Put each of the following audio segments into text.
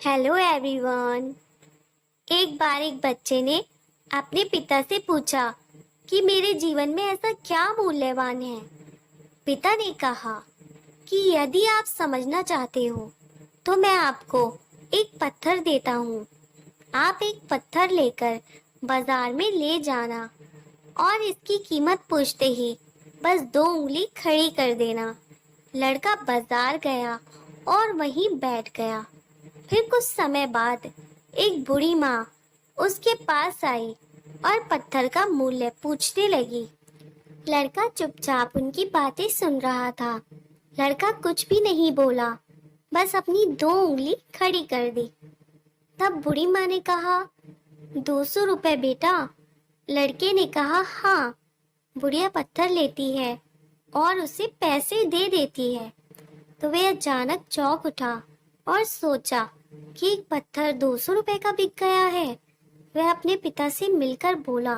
Hello everyone. एक बार एक बच्चे ने अपने पिता से पूछा कि मेरे जीवन में ऐसा क्या मूल्यवान है। पिता ने कहा कि यदि आप समझना चाहते हो तो मैं आपको एक पत्थर देता हूँ। आप एक पत्थर लेकर बाजार में ले जाना और इसकी कीमत पूछते ही बस 2 उंगली खड़ी कर देना। लड़का बाजार गया और वहीं बैठ गया। फिर कुछ समय बाद एक बूढ़ी माँ उसके पास आई और पत्थर का मूल्य पूछने लगी। लड़का चुपचाप उनकी बातें सुन रहा था। लड़का कुछ भी नहीं बोला, बस अपनी 2 उंगली खड़ी कर दी। तब बूढ़ी माँ ने कहा, 200 रुपए बेटा। लड़के ने कहा, हाँ। बुढ़िया पत्थर लेती है और उसे पैसे दे देती है। तो वह अचानक चौंक उठा और सोचा कि एक पत्थर 200 रुपए का बिक गया है। वह अपने पिता से मिलकर बोला,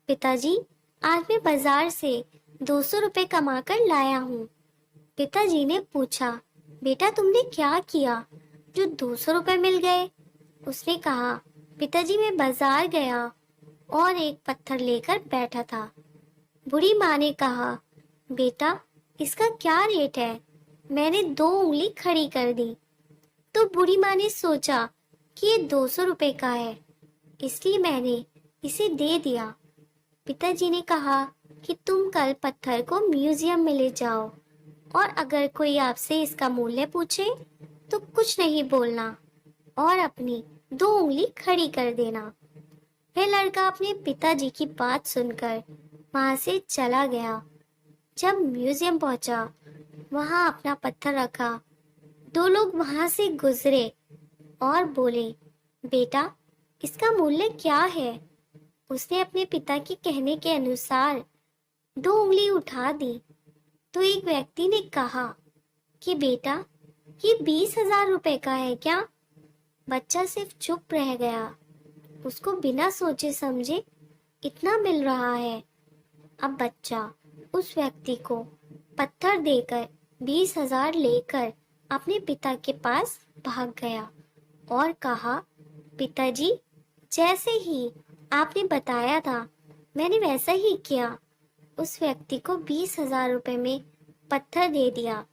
पिताजी, आज मैं बाजार से 200 रुपए कमा कर लाया हूँ। पिताजी ने पूछा, बेटा तुमने क्या किया जो 200 रुपए मिल गए? उसने कहा, पिताजी मैं बाजार गया और एक पत्थर लेकर बैठा था। बूढ़ी माँ ने कहा, बेटा इसका क्या रेट है? मैंने 2 उंगली खड़ी कर दी। तो बूढ़ी माँ ने सोचा कि ये 200 रुपए का है, इसलिए मैंने इसे दे दिया। पिताजी ने कहा कि तुम कल पत्थर को म्यूजियम में ले जाओ और अगर कोई आपसे इसका मूल्य पूछे तो कुछ नहीं बोलना और अपनी 2 उंगली खड़ी कर देना। वह लड़का अपने पिताजी की बात सुनकर वहां से चला गया। जब म्यूजियम पहुंचा, वहां अपना पत्थर रखा। 2 लोग वहां से गुजरे और बोले, बेटा इसका मूल्य क्या है? उसने अपने पिता के कहने के अनुसार 2 उंगली उठा दी। तो एक व्यक्ति ने कहा कि बेटा ये 20,000 रुपए का है क्या? बच्चा सिर्फ चुप रह गया। उसको बिना सोचे समझे इतना मिल रहा है। अब बच्चा उस व्यक्ति को पत्थर देकर 20,000 लेकर अपने पिता के पास भाग गया और कहा, पिताजी जैसे ही आपने बताया था मैंने वैसा ही किया। उस व्यक्ति को 20,000 रुपए में पत्थर दे दिया।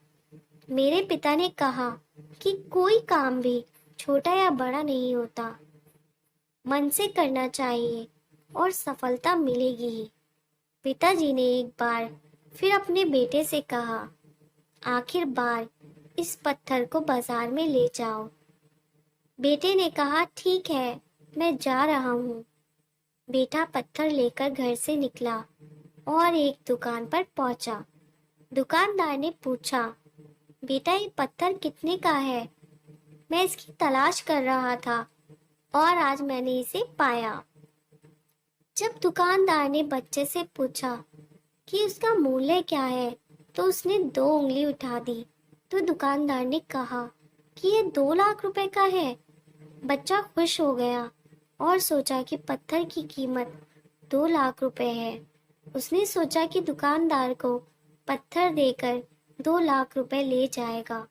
मेरे पिता ने कहा कि कोई काम भी छोटा या बड़ा नहीं होता, मन से करना चाहिए और सफलता मिलेगी ही। पिताजी ने एक बार फिर अपने बेटे से कहा, आखिर बार इस पत्थर को बाजार में ले जाओ। बेटे ने कहा, ठीक है, मैं जा रहा हूँ। बेटा पत्थर लेकर घर से निकला और एक दुकान पर पहुंचा। दुकानदार ने पूछा, बेटा ये पत्थर कितने का है? मैं इसकी तलाश कर रहा था और आज मैंने इसे पाया। जब दुकानदार ने बच्चे से पूछा कि उसका मूल्य क्या है, तो उसने 2 उंगली उठा दी। तो दुकानदार ने कहा कि ये 2 लाख रुपए का है। बच्चा खुश हो गया और सोचा कि पत्थर की कीमत 2 लाख रुपए है। उसने सोचा कि दुकानदार को पत्थर देकर 2 लाख रुपए ले जाएगा।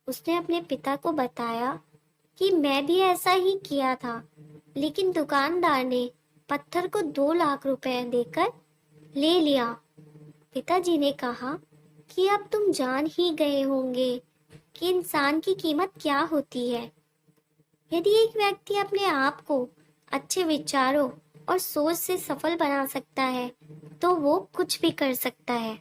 उसने अपने पिता को बताया कि मैं भी ऐसा ही किया था, लेकिन दुकानदार ने पत्थर को 2 लाख रुपए देकर ले लिया। पिताजी ने कहा कि अब तुम जान ही गए होंगे कि इंसान की कीमत क्या होती है। यदि एक व्यक्ति अपने आप को अच्छे विचारों और सोच से सफल बना सकता है, तो वो कुछ भी कर सकता है।